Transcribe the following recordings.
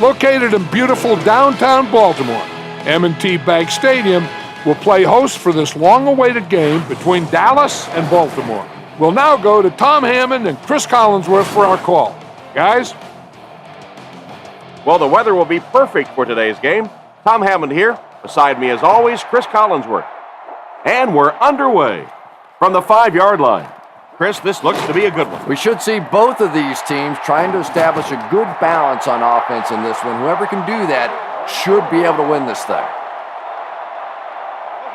Located in beautiful downtown Baltimore, M&T Bank Stadium will play host for this long-awaited game between Dallas and Baltimore. We'll now go to Tom Hammond and Chris Collinsworth for our call. Guys? Well, the weather will be perfect for today's game. Tom Hammond here. Beside me, as always, Chris Collinsworth. And we're underway from the 5-yard line. Chris, this looks to be a good one. We should see both of these teams trying to establish a good balance on offense in this one. Whoever can do that should be able to win this thing.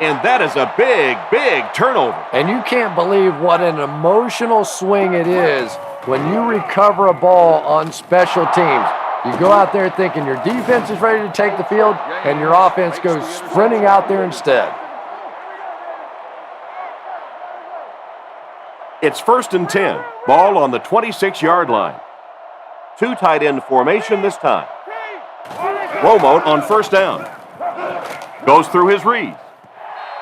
And that is a big, big turnover. And you can't believe what an emotional swing it is when you recover a ball on special teams. You go out there thinking your defense is ready to take the field, and your offense goes sprinting out there instead. It's 1st and 10. Ball on the 26-yard line. 2 tight end formation this time. Romo on 1st down. Goes through his read.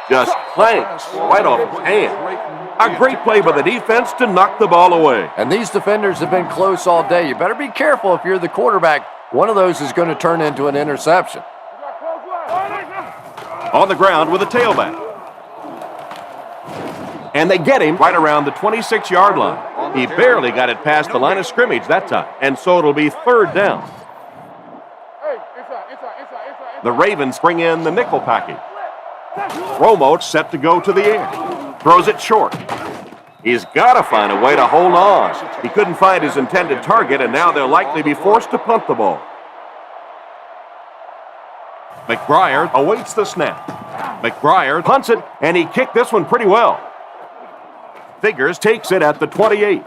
Just clanks right off his hand. A great play by the defense to knock the ball away. And these defenders have been close all day. You better be careful if you're the quarterback. One of those is going to turn into an interception. On the ground with a tailback. And they get him right around the 26-yard line. He barely got it past the line of scrimmage that time. And so it'll be 3rd down. The Ravens bring in the nickel package. Romo set to go to the air. Throws it short. He's got to find a way to hold on. He couldn't find his intended target, and now they'll likely be forced to punt the ball. McBriar awaits the snap. McBriar punts it, and he kicked this one pretty well. Figures takes it at the 28.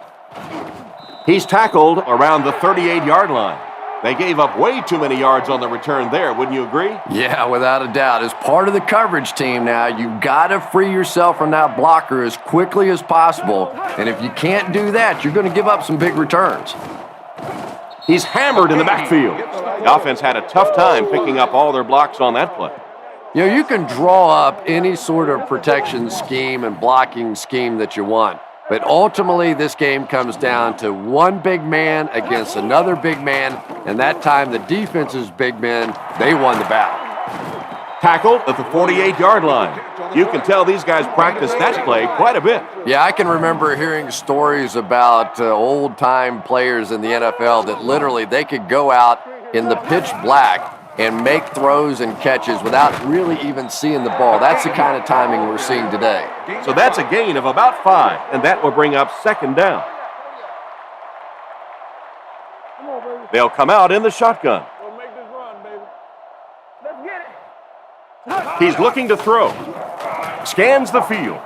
He's tackled around the 38-yard line. They gave up way too many yards on the return there, wouldn't you agree? Yeah, without a doubt. As part of the coverage team now, you've got to free yourself from that blocker as quickly as possible. And if you can't do that, you're going to give up some big returns. He's hammered in the backfield. The offense had a tough time picking up all their blocks on that play. You know, you can draw up any sort of protection scheme and blocking scheme that you want. But ultimately, this game comes down to one big man against another big man, and that time the defense's big men, they won the battle. Tackled at the 48-yard line. You can tell these guys practice that play quite a bit. Yeah, I can remember hearing stories about old-time players in the NFL that literally they could go out in the pitch black and make throws and catches without really even seeing the ball. That's the kind of timing we're seeing today. So that's a gain of about 5, and that will bring up 2nd down. They'll come out in the shotgun. He's looking to throw. Scans the field.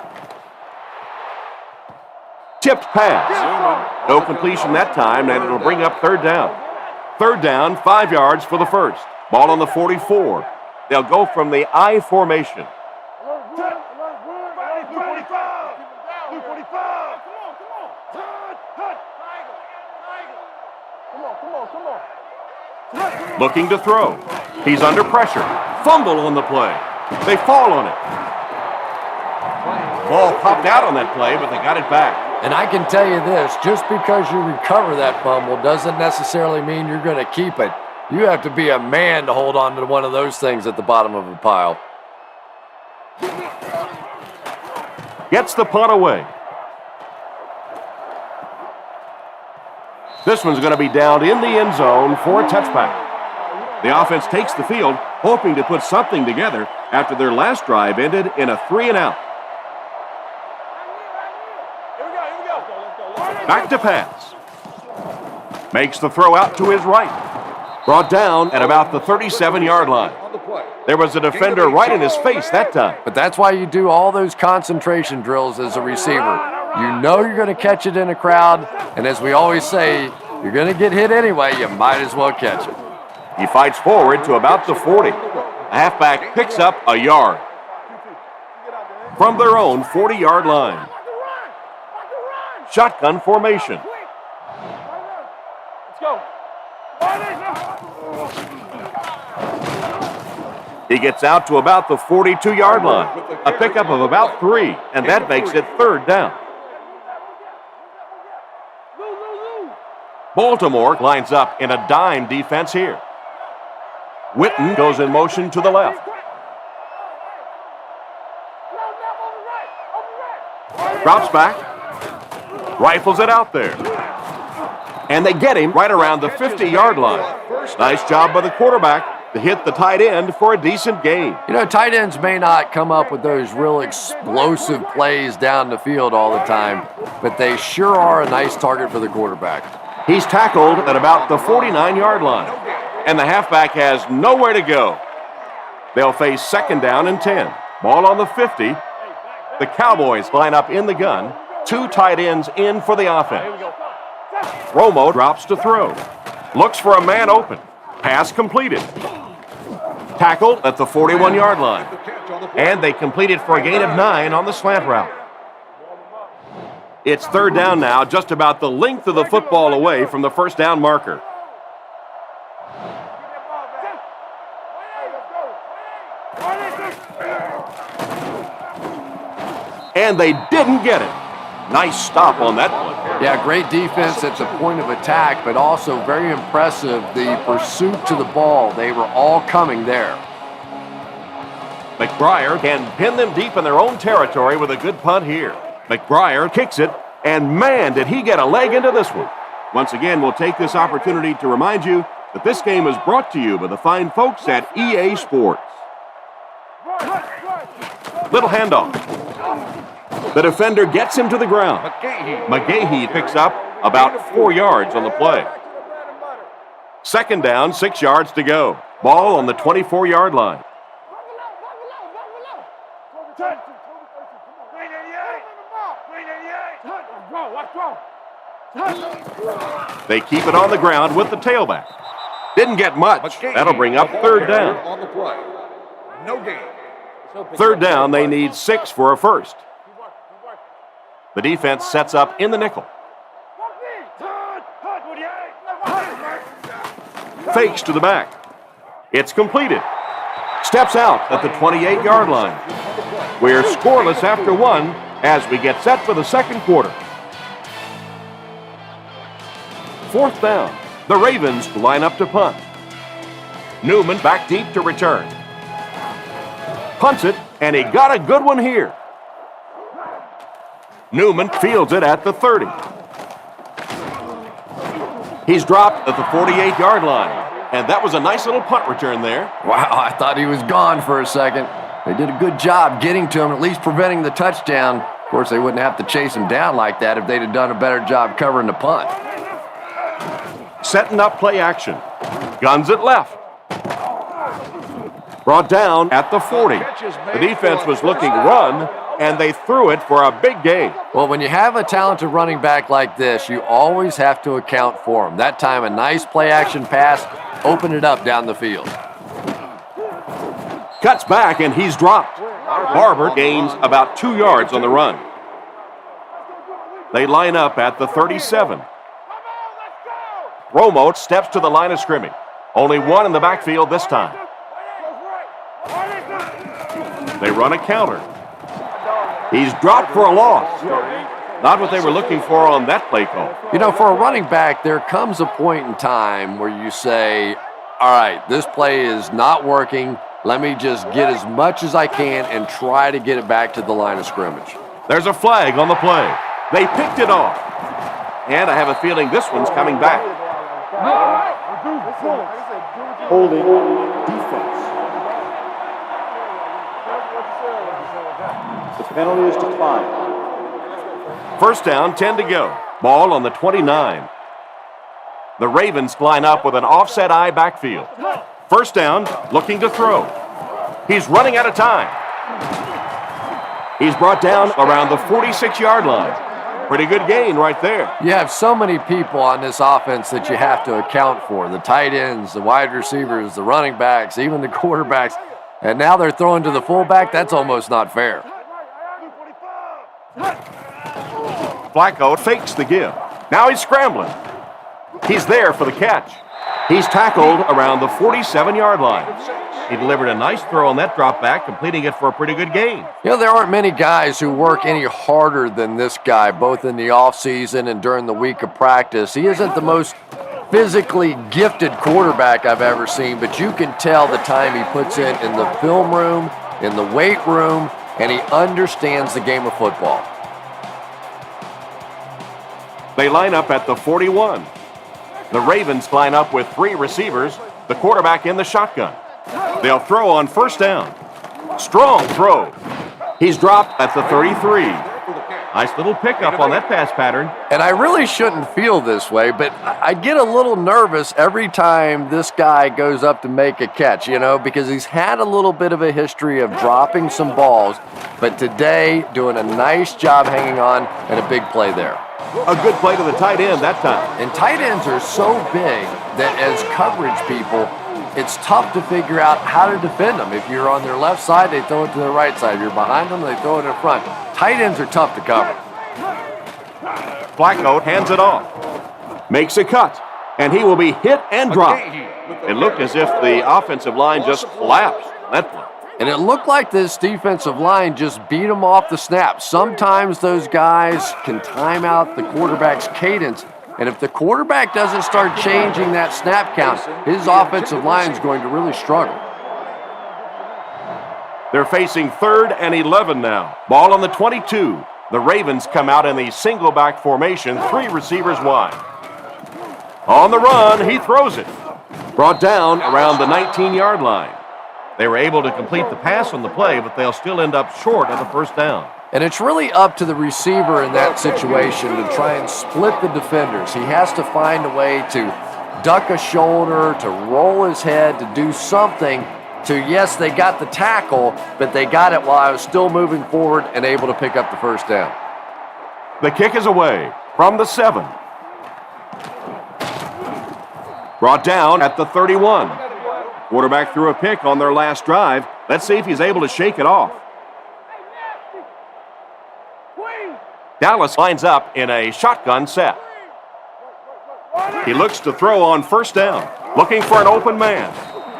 Tipped pass. No completion that time, and it'll bring up 3rd down. 3rd down, 5 yards for the first. Ball on the 44. They'll go from the I formation. Looking to throw. He's under pressure. Fumble on the play. They fall on it. Ball popped out on that play, but they got it back. And I can tell you this, just because you recover that fumble doesn't necessarily mean you're going to keep it. You have to be a man to hold on to one of those things at the bottom of a pile. Gets the punt away. This one's going to be down in the end zone for a touchback. The offense takes the field, hoping to put something together after their last drive ended in a 3-and-out. Back to pass. Makes the throw out to his right. Brought down at about the 37-yard line. There was a defender right in his face that time. But that's why you do all those concentration drills as a receiver. You know you're going to catch it in a crowd, and as we always say, you're going to get hit anyway, you might as well catch it. He fights forward to about the 40. The halfback picks up a yard. From their own 40-yard line. Shotgun formation. Let's go. He gets out to about the 42-yard line. A pickup of about 3, and that makes it 3rd down. Baltimore lines up in a dime defense here. Witten goes in motion to the left. Drops back. Rifles it out there. And they get him right around the 50-yard line. Nice job by the quarterback to hit the tight end for a decent gain. You know, tight ends may not come up with those real explosive plays down the field all the time, but they sure are a nice target for the quarterback. He's tackled at about the 49-yard line, and the halfback has nowhere to go. They'll face second down and 10. Ball on the 50. The Cowboys line up in the gun. Two tight ends in for the offense. Romo drops to throw. Looks for a man open. Pass completed. Tackled at the 41-yard line. And they completed for a gain of 9 on the slant route. It's third down now, just about the length of the football away from the first down marker. And they didn't get it. Nice stop on that one. Yeah, great defense at the point of attack, but also very impressive, the pursuit to the ball. They were all coming there. McBriar can pin them deep in their own territory with a good punt here. McBriar kicks it, and man, did he get a leg into this one. Once again, we'll take this opportunity to remind you that this game is brought to you by the fine folks at EA Sports. Little handoff. The defender gets him to the ground. McGahee picks up about 4 yards on the play. Second down, 6 yards to go. Ball on the 24-yard line. They keep it on the ground with the tailback. Didn't get much. That'll bring up third down. Third down, they need 6 for a first. The defense sets up in the nickel. Fakes to the back. It's completed. Steps out at the 28-yard line. We're scoreless after 1 as we get set for the second quarter. Fourth down. The Ravens line up to punt. Newman back deep to return. Punts it, and he got a good one here. Newman fields it at the 30. He's dropped at the 48-yard line, and that was a nice little punt return there. Wow, I thought he was gone for a second. They did a good job getting to him, at least preventing the touchdown. Of course, they wouldn't have to chase him down like that if they'd have done a better job covering the punt. Setting up play action. Guns it left. Brought down at the 40. The defense was looking run, and they threw it for a big gain. Well, when you have a talented running back like this, you always have to account for him. That time, a nice play-action pass opened it up down the field. Cuts back, and he's dropped. Barber gains about 2 yards on the run. They line up at the 37. Romo steps to the line of scrimmage. Only one in the backfield this time. They run a counter. He's dropped for a loss. Not what they were looking for on that play call. You know, for a running back, there comes a point in time where you say, all right, this play is not working. Let me just get as much as I can and try to get it back to the line of scrimmage. There's a flag on the play. They picked it off. And I have a feeling this one's coming back. Holding defense. The penalty is declined. First down, 10 to go. Ball on the 29. The Ravens line up with an offset eye backfield. First down, looking to throw. He's running out of time. He's brought down around the 46-yard line. Pretty good gain right there. You have so many people on this offense that you have to account for. The tight ends, the wide receivers, the running backs, even the quarterbacks. And now they're throwing to the fullback. That's almost not fair. Flacco fakes the give. Now he's scrambling. He's there for the catch. He's tackled around the 47-yard line. He delivered a nice throw on that drop back, completing it for a pretty good gain. You know, there aren't many guys who work any harder than this guy, both in the offseason and during the week of practice. He isn't the most physically gifted quarterback I've ever seen, but you can tell the time he puts in the film room, in the weight room, and he understands the game of football. They line up at the 41. The Ravens line up with 3 receivers, the quarterback in the shotgun. They'll throw on first down. Strong throw. He's dropped at the 33. Nice little pickup on that pass pattern. And I really shouldn't feel this way, but I get a little nervous every time this guy goes up to make a catch, because he's had a little bit of a history of dropping some balls, but today doing a nice job hanging on and a big play there. A good play to the tight end that time. And tight ends are so big that as coverage people, it's tough to figure out how to defend them. If you're on their left side, they throw it to the right side. If you're behind them, they throw it in front. Tight ends are tough to cover. Flacco hands it off. Makes a cut. And he will be hit and dropped. It looked as if the offensive line just collapsed on that play. And it looked like this defensive line just beat them off the snap. Sometimes those guys can time out the quarterback's cadence. And if the quarterback doesn't start changing that snap count, his offensive line is going to really struggle. They're facing 3rd and 11 now. Ball on the 22. The Ravens come out in the single back formation, 3 receivers wide. On the run, he throws it. Brought down around the 19-yard line. They were able to complete the pass on the play, but they'll still end up short of the first down. And it's really up to the receiver in that situation to try and split the defenders. He has to find a way to duck a shoulder, to roll his head, to do something to, yes, they got the tackle, but they got it while I was still moving forward and able to pick up the first down. The kick is away from the 7. Brought down at the 31. Quarterback threw a pick on their last drive. Let's see if he's able to shake it off. Dallas lines up in a shotgun set. He looks to throw on first down, looking for an open man.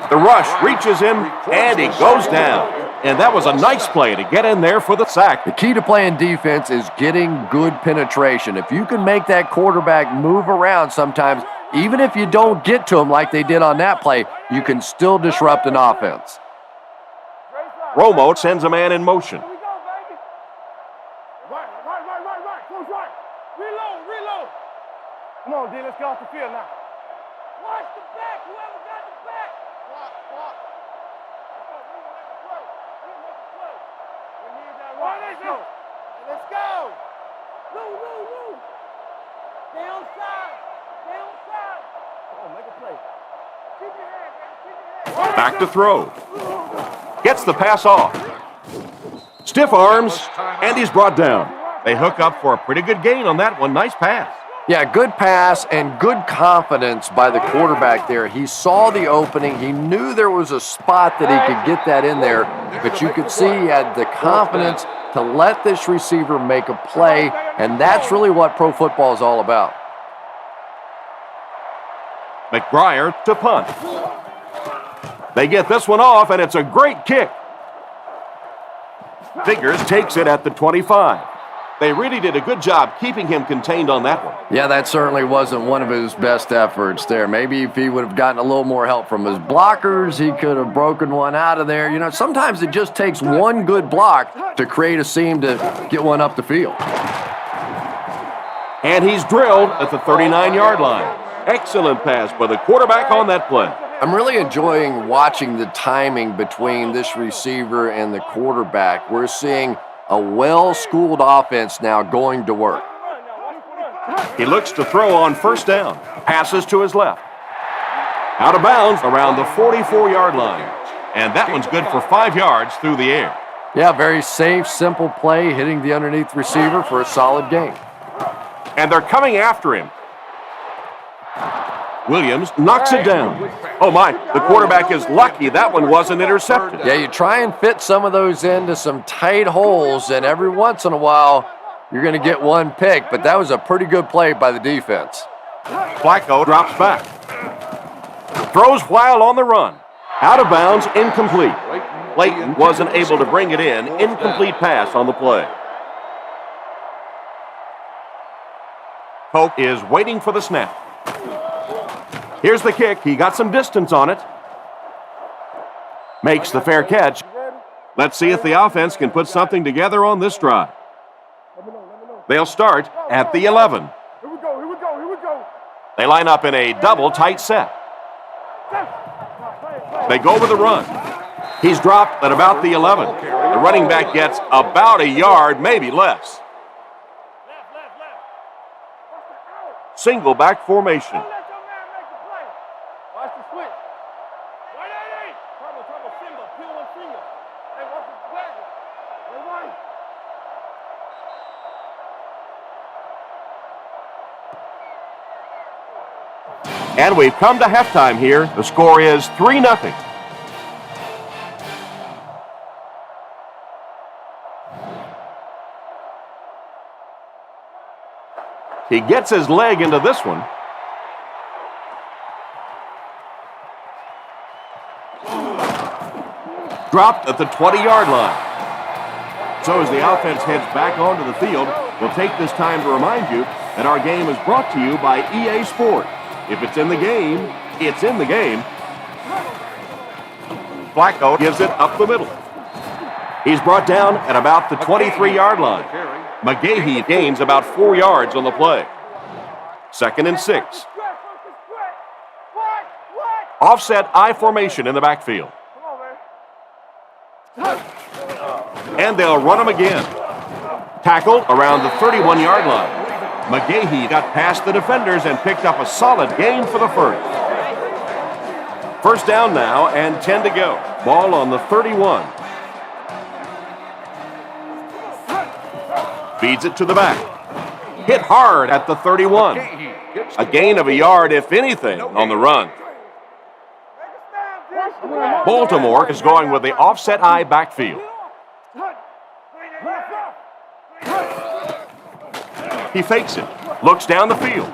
The rush reaches him, and he goes down. And that was a nice play to get in there for the sack. The key to playing defense is getting good penetration. If you can make that quarterback move around sometimes, even if you don't get to him like they did on that play, you can still disrupt an offense. Romo sends a man in motion. Reload. Come on, D, let's get off the field now. Watch the back, whoever got the back. Block. We need that right. Let's go. Woo. Downside. Come on, make a play. Keep your head, man. Back to throw. Gets the pass off. Stiff arms, and he's brought down. They hook up for a pretty good gain on that one. Nice pass. Yeah, good pass and good confidence by the quarterback there. He saw the opening. He knew there was a spot that he could get that in there, but you could see he had the confidence to let this receiver make a play, and that's really what pro football is all about. McBriar to punt. They get this one off, and it's a great kick. Figures takes it at the 25. They really did a good job keeping him contained on that one. Yeah, that certainly wasn't one of his best efforts there. Maybe if he would have gotten a little more help from his blockers, he could have broken one out of there. Sometimes it just takes one good block to create a seam to get one up the field. And he's drilled at the 39-yard line. Excellent pass by the quarterback on that play. I'm really enjoying watching the timing between this receiver and the quarterback. We're seeing a well-schooled offense now going to work. He looks to throw on first down. Passes to his left. Out of bounds around the 44-yard line. And that one's good for 5 yards through the air. Yeah, very safe, simple play, hitting the underneath receiver for a solid gain. And they're coming after him. Williams knocks it down. Oh my, the quarterback is lucky that one wasn't intercepted. Yeah, you try and fit some of those into some tight holes, and every once in a while, you're going to get one pick, but that was a pretty good play by the defense. Flacco drops back. Throws while on the run. Out of bounds, incomplete. Layton wasn't able to bring it in. Incomplete pass on the play. Polk is waiting for the snap. Here's the kick. He got some distance on it. Makes the fair catch. Let's see if the offense can put something together on this drive. They'll start at the 11. Here we go, here we go, here we go. They line up in a double tight set. They go with the run. He's dropped at about the 11. The running back gets about a yard, maybe less. Single back formation. Don't let your man make the play. Watch the switch. Wait, hey. Trouble, finger. Peel one finger. Hey, watch the flag. Hey, right. And we've come to halftime here. The score is 3-0. He gets his leg into this one. Dropped at the 20-yard line. So as the offense heads back onto the field, we'll take this time to remind you that our game is brought to you by EA Sport. If it's in the game, it's in the game. Flacco gives it up the middle. He's brought down at about the 23-yard line. McGahee gains about 4 yards on the play. 2nd and 6. Offset I formation in the backfield. And they'll run him again. Tackled around the 31-yard line. McGahee got past the defenders and picked up a solid gain for the first. First down now and 10 to go. Ball on the 31. Feeds it to the back. Hit hard at the 31. A gain of a yard, if anything, on the run. Baltimore is going with the offset I backfield. He fakes it. Looks down the field.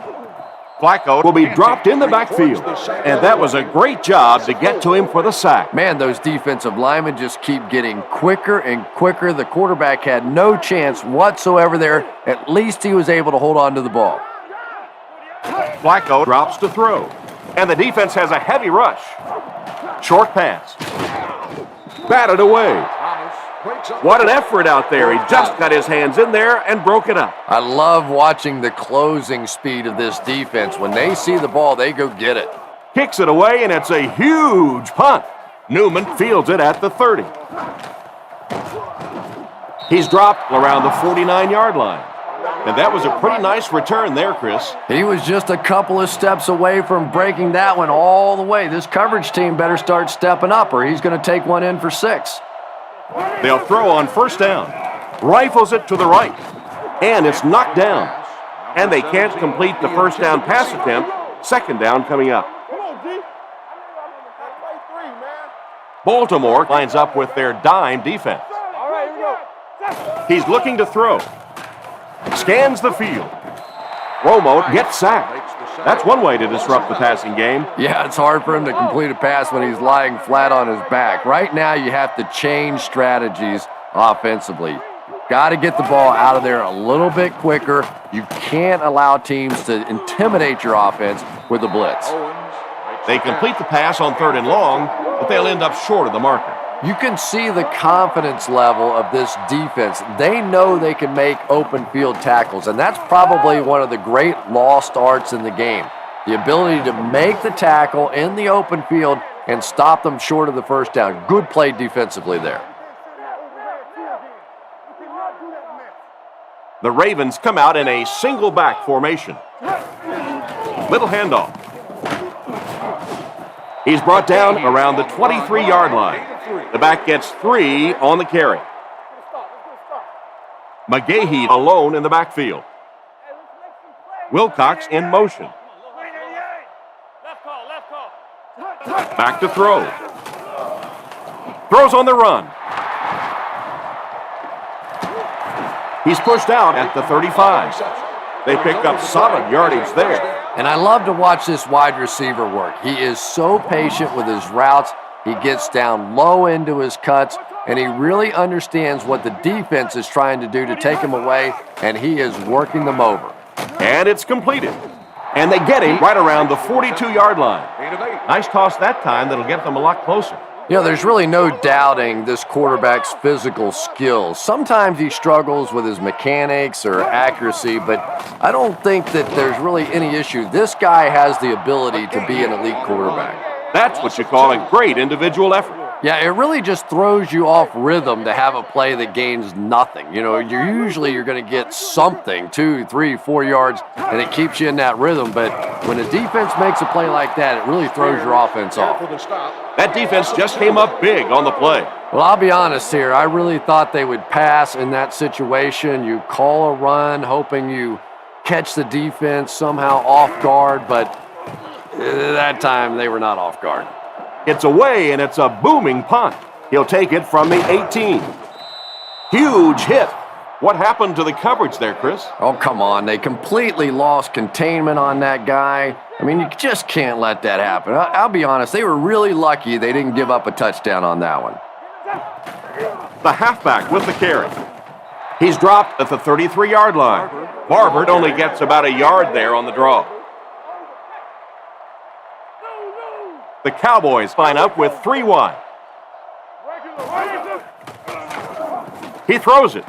Flacco will be dropped in the backfield. And that was a great job to get to him for the sack. Man, those defensive linemen just keep getting quicker and quicker. The quarterback had no chance whatsoever there. At least he was able to hold on to the ball. Flacco drops to throw. And the defense has a heavy rush. Short pass. Batted away. What an effort out there. He just got his hands in there and broke it up. I love watching the closing speed of this defense. When they see the ball, they go get it. Kicks it away, and it's a huge punt. Newman fields it at the 30. He's dropped around the 49-yard line. And that was a pretty nice return there, Chris. He was just a couple of steps away from breaking that one all the way. This coverage team better start stepping up, or he's going to take one in for 6. They'll throw on first down. Rifles it to the right. And it's knocked down. And they can't complete the first down pass attempt. Second down coming up. Baltimore lines up with their dime defense. All right, here we go. He's looking to throw. Scans the field. Romo gets sacked. That's one way to disrupt the passing game. Yeah, it's hard for him to complete a pass when he's lying flat on his back. Right now, you have to change strategies offensively. Got to get the ball out of there a little bit quicker. You can't allow teams to intimidate your offense with a blitz. They complete the pass on 3rd and long, but they'll end up short of the marker. You can see the confidence level of this defense. They know they can make open field tackles, and that's probably one of the great lost arts in the game. The ability to make the tackle in the open field and stop them short of the first down. Good play defensively there. The Ravens come out in a single back formation. Little handoff. He's brought down around the 23-yard line. The back gets 3 on the carry. McGahee alone in the backfield. Wilcox in motion. Back to throw. Throws on the run. He's pushed out at the 35. They pick up solid yardage there. And I love to watch this wide receiver work. He is so patient with his routes. He gets down low into his cuts, and he really understands what the defense is trying to do to take him away, and he is working them over. And it's completed. And they get him right around the 42-yard line. Nice toss that time that'll get them a lot closer. You know, there's really no doubting this quarterback's physical skills. Sometimes he struggles with his mechanics or accuracy, but I don't think that there's really any issue. This guy has the ability to be an elite quarterback. That's what you call a great individual effort. Yeah, it really just throws you off rhythm to have a play that gains nothing. You know, you're going to get something, 2, 3, 4 yards, and it keeps you in that rhythm. But when a defense makes a play like that, it really throws your offense off. That defense just came up big on the play. Well, I'll be honest here. I really thought they would pass in that situation. You call a run, hoping you catch the defense somehow off guard, but that time they were not off guard. It's away, and it's a booming punt. He'll take it from the 18. Huge hit. What happened to the coverage there, Chris? Oh, come on. They completely lost containment on that guy. I mean, you just can't let that happen. I'll be honest. They were really lucky they didn't give up a touchdown on that one. The halfback with the carry. He's dropped at the 33-yard line. Barber only gets about a yard there on the draw. The Cowboys line up with 3 wide. He throws it.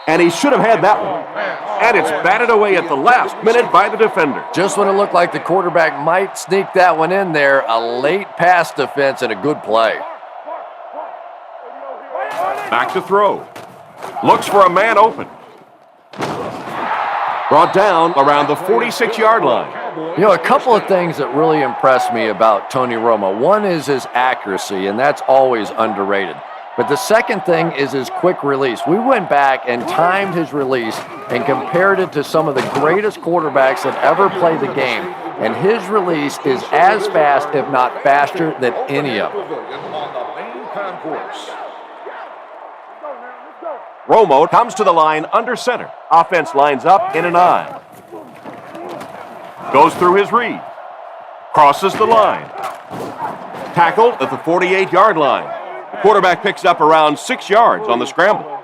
And he should have had that one. And it's batted away at the last minute by the defender. Just when it looked like the quarterback might sneak that one in there, a late pass defense and a good play. Back to throw. Looks for a man open. Brought down around the 46-yard line. You know, a couple of things that really impressed me about Tony Romo. One is his accuracy, and that's always underrated. But the second thing is his quick release. We went back and timed his release and compared it to some of the greatest quarterbacks that ever played the game. And his release is as fast, if not faster, than any of them. Romo comes to the line under center. Offense lines up in an I. Goes through his read. Crosses the line. Tackled at the 48-yard line. The quarterback picks up around 6 yards on the scramble.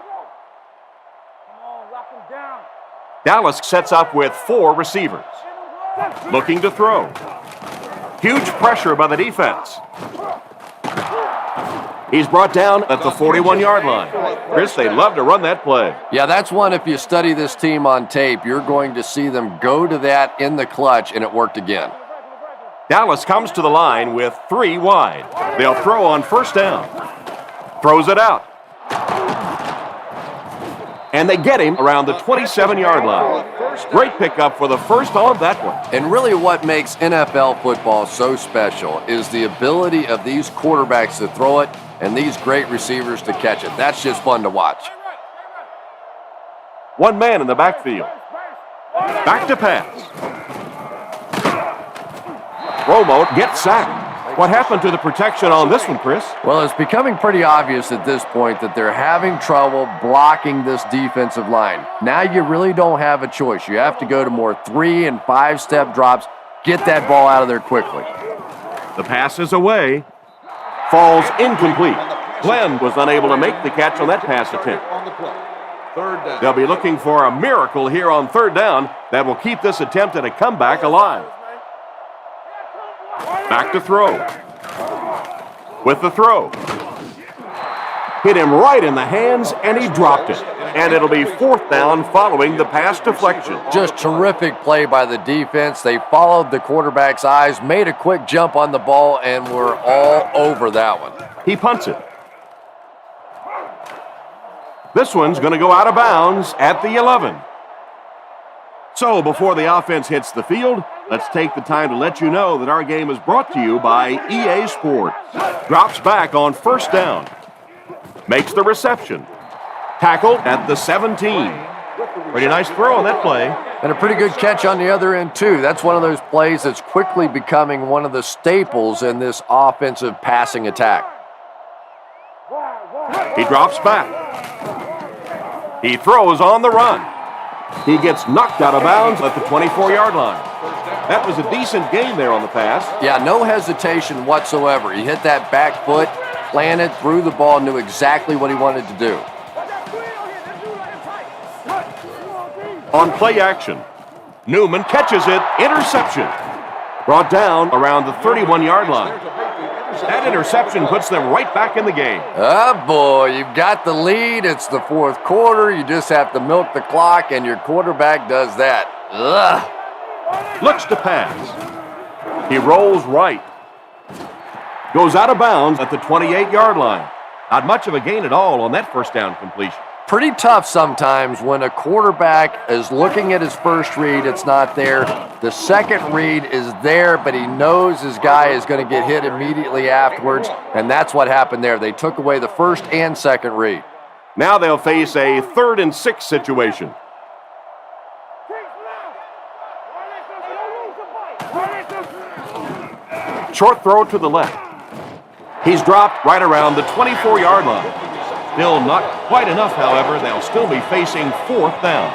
Dallas sets up with 4 receivers. Looking to throw. Huge pressure by the defense. He's brought down at the 41-yard line. Chris, they love to run that play. Yeah, that's one, if you study this team on tape, you're going to see them go to that in the clutch, and it worked again. Dallas comes to the line with 3 wide. They'll throw on first down. Throws it out. And they get him around the 27-yard line. Great pickup for the first on that one. And really what makes NFL football so special is the ability of these quarterbacks to throw it and these great receivers to catch it. That's just fun to watch. 1 man in the backfield. Back to pass. Romo gets sacked. What happened to the protection on this one, Chris? Well, it's becoming pretty obvious at this point that they're having trouble blocking this defensive line. Now you really don't have a choice. You have to go to more 3- and 5-step drops. Get that ball out of there quickly. The pass is away. Falls incomplete. Glenn was unable to make the catch on that pass attempt. They'll be looking for a miracle here on 3rd down that will keep this attempt at a comeback alive. Back to throw. With the throw. Hit him right in the hands, and he dropped it. And it'll be 4th down following the pass deflection. Just terrific play by the defense. They followed the quarterback's eyes, made a quick jump on the ball, and were all over that one. He punts it. This one's going to go out of bounds at the 11. So before the offense hits the field, let's take the time to let you know that our game is brought to you by EA Sports. Drops back on first down. Makes the reception. Tackled at the 17. Pretty nice throw on that play. And a pretty good catch on the other end, too. That's one of those plays that's quickly becoming one of the staples in this offensive passing attack. He drops back. He throws on the run. He gets knocked out of bounds at the 24-yard line. That was a decent gain there on the pass. Yeah, no hesitation whatsoever. He hit that back foot, planted, threw the ball, knew exactly what he wanted to do. On play action, Newman catches it. Interception. Brought down around the 31-yard line. That interception puts them right back in the game. Oh, boy, you've got the lead. It's the fourth quarter. You just have to milk the clock, and your quarterback does that. Ugh. Looks to pass. He rolls right. Goes out of bounds at the 28-yard line. Not much of a gain at all on that first down completion. Pretty tough sometimes when a quarterback is looking at his first read, it's not there. The second read is there, but he knows his guy is going to get hit immediately afterwards, and that's what happened there. They took away the first and second read. Now they'll face a 3rd and 6 situation. Short throw to the left. He's dropped right around the 24-yard line. Still not quite enough, however. They'll still be facing 4th down.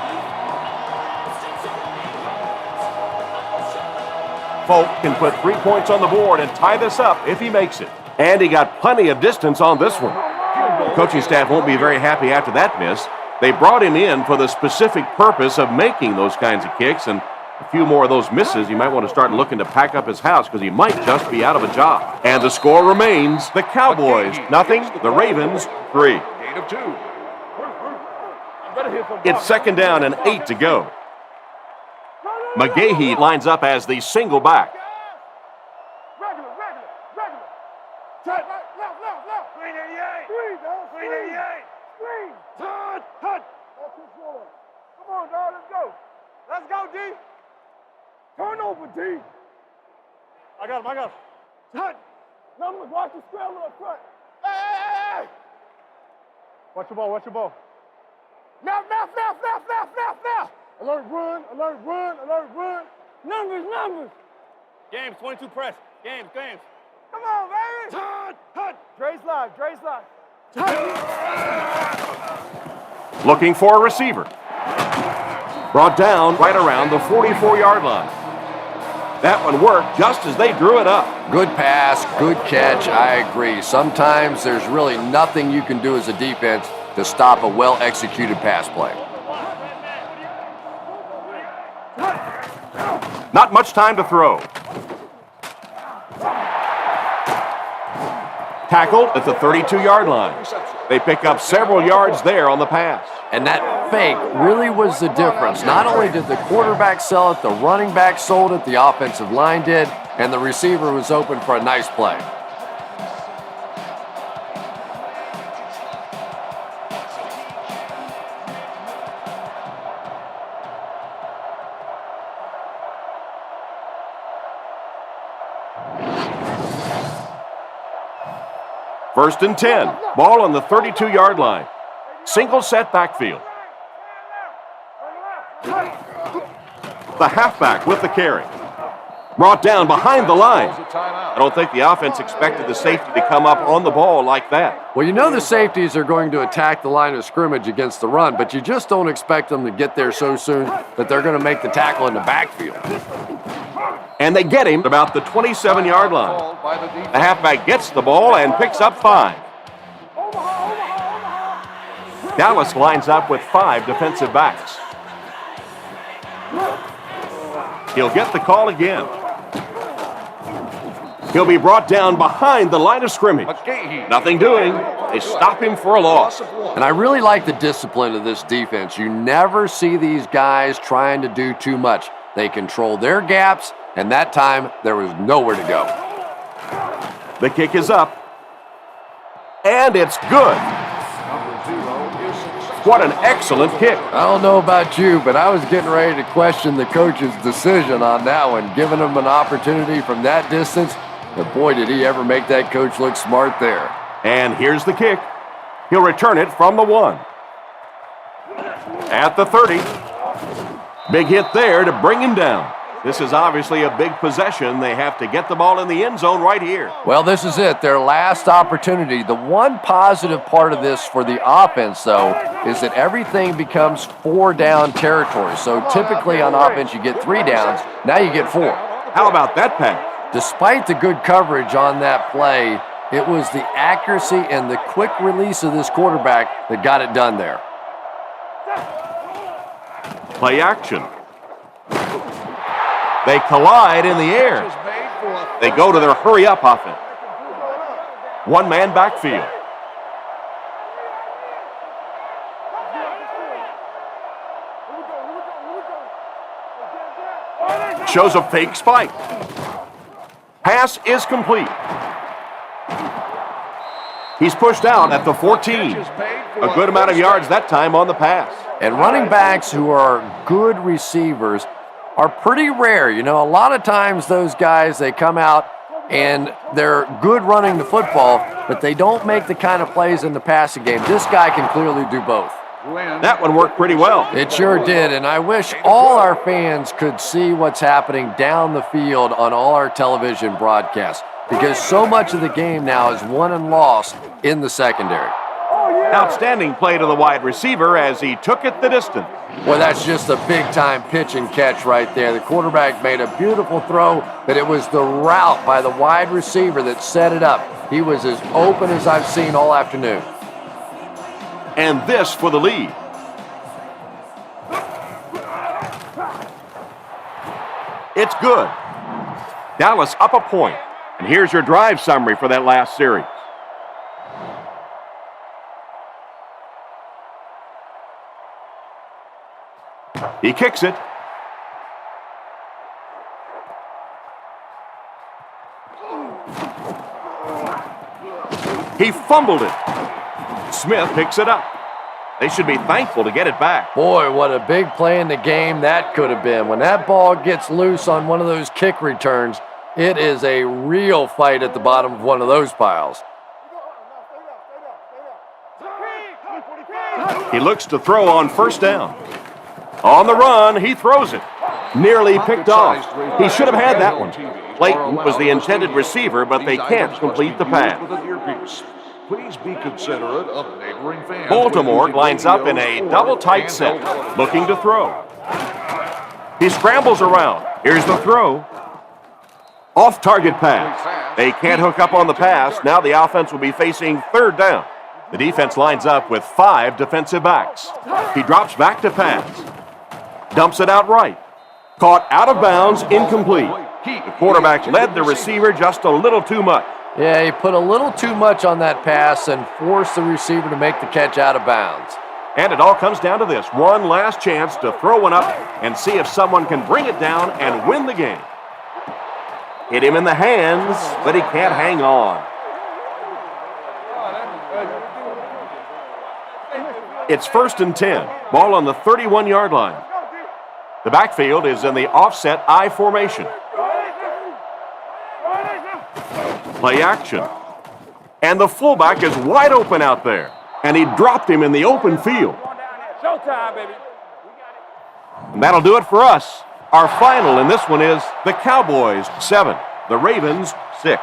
Folk can put 3 points on the board and tie this up if he makes it. And he got plenty of distance on this one. The coaching staff won't be very happy after that miss. They brought him in for the specific purpose of making those kinds of kicks, and a few more of those misses, he might want to start looking to pack up his house because he might just be out of a job. And the score remains the Cowboys 0, the Ravens 3. Gain of 2. It's 2nd down and 8 to go. McGahee lines up as the single back. Regular. Touch. Left. 388. 388. Touch. Come on, dog. Let's go, D. Turn over, D. I got him. Touch. Numbers, watch the scramble up front. Hey. Watch your ball. Now. Alert, run. Numbers. Games, 22 press. Games. Come on, baby. Touch. Dre's live. Looking for a receiver. Brought down right around the 44-yard line. That one worked just as they drew it up. Good pass, good catch, I agree. Sometimes there's really nothing you can do as a defense to stop a well-executed pass play. Not much time to throw. Tackled at the 32-yard line. They pick up several yards there on the pass. And that fake really was the difference. Not only did the quarterback sell it, the running back sold it, the offensive line did, and the receiver was open for a nice play. First and 10. Ball on the 32-yard line. Single set backfield. The halfback with the carry. Brought down behind the line. I don't think the offense expected the safety to come up on the ball like that. Well, you know the safeties are going to attack the line of scrimmage against the run, but you just don't expect them to get there so soon that they're going to make the tackle in the backfield. And they get him about the 27-yard line. The halfback gets the ball and picks up 5. Dallas lines up with 5 defensive backs. He'll get the call again. He'll be brought down behind the line of scrimmage. Nothing doing. They stop him for a loss. And I really like the discipline of this defense. You never see these guys trying to do too much. They control their gaps, and that time there was nowhere to go. The kick is up. And it's good. What an excellent kick. I don't know about you, but I was getting ready to question the coach's decision on that one, giving him an opportunity from that distance. But boy, did he ever make that coach look smart there. And here's the kick. He'll return it from the 1. At the 30. Big hit there to bring him down. This is obviously a big possession. They have to get the ball in the end zone right here. Well, this is it, their last opportunity. The one positive part of this for the offense, though, is that everything becomes 4-down territory. So typically on offense, you get 3 downs. Now you get 4. How about that pass? Despite the good coverage on that play, it was the accuracy and the quick release of this quarterback that got it done there. Play action. They collide in the air. They go to their hurry-up offense. One-man backfield. Shows a fake spike. Pass is complete. He's pushed out at the 14. A good amount of yards that time on the pass. And running backs who are good receivers are pretty rare. You know, a lot of times those guys, they come out and they're good running the football, but they don't make the kind of plays in the passing game. This guy can clearly do both. That one worked pretty well. It sure did, and I wish all our fans could see what's happening down the field on all our television broadcasts, because so much of the game now is won and lost in the secondary. Outstanding play to the wide receiver as he took it the distance. Well, that's just a big-time pitch and catch right there. The quarterback made a beautiful throw, but it was the route by the wide receiver that set it up. He was as open as I've seen all afternoon. And this for the lead. It's good. Dallas up a point. And here's your drive summary for that last series. He kicks it. He fumbled it. Smith picks it up. They should be thankful to get it back. Boy, what a big play in the game that could have been. When that ball gets loose on one of those kick returns, it is a real fight at the bottom of one of those piles. He looks to throw on first down. On the run, he throws it. Nearly picked off. He should have had that one. Clayton was the intended receiver, but they can't complete the pass. Please be considerate of neighboring fans. Baltimore lines up in a double tight set, looking to throw. He scrambles around. Here's the throw. Off-target pass. They can't hook up on the pass. Now the offense will be facing third down. The defense lines up with 5 defensive backs. He drops back to pass. Dumps it out right. Caught out of bounds, incomplete. The quarterback led the receiver just a little too much. Yeah, he put a little too much on that pass and forced the receiver to make the catch out of bounds. And it all comes down to this. One last chance to throw one up and see if someone can bring it down and win the game. Hit him in the hands, but he can't hang on. It's 1st and 10. Ball on the 31-yard line. The backfield is in the offset I formation. Play action. And the fullback is wide open out there. And he dropped him in the open field. Showtime, baby. And that'll do it for us. Our final in this one is the Cowboys 7, the Ravens 6.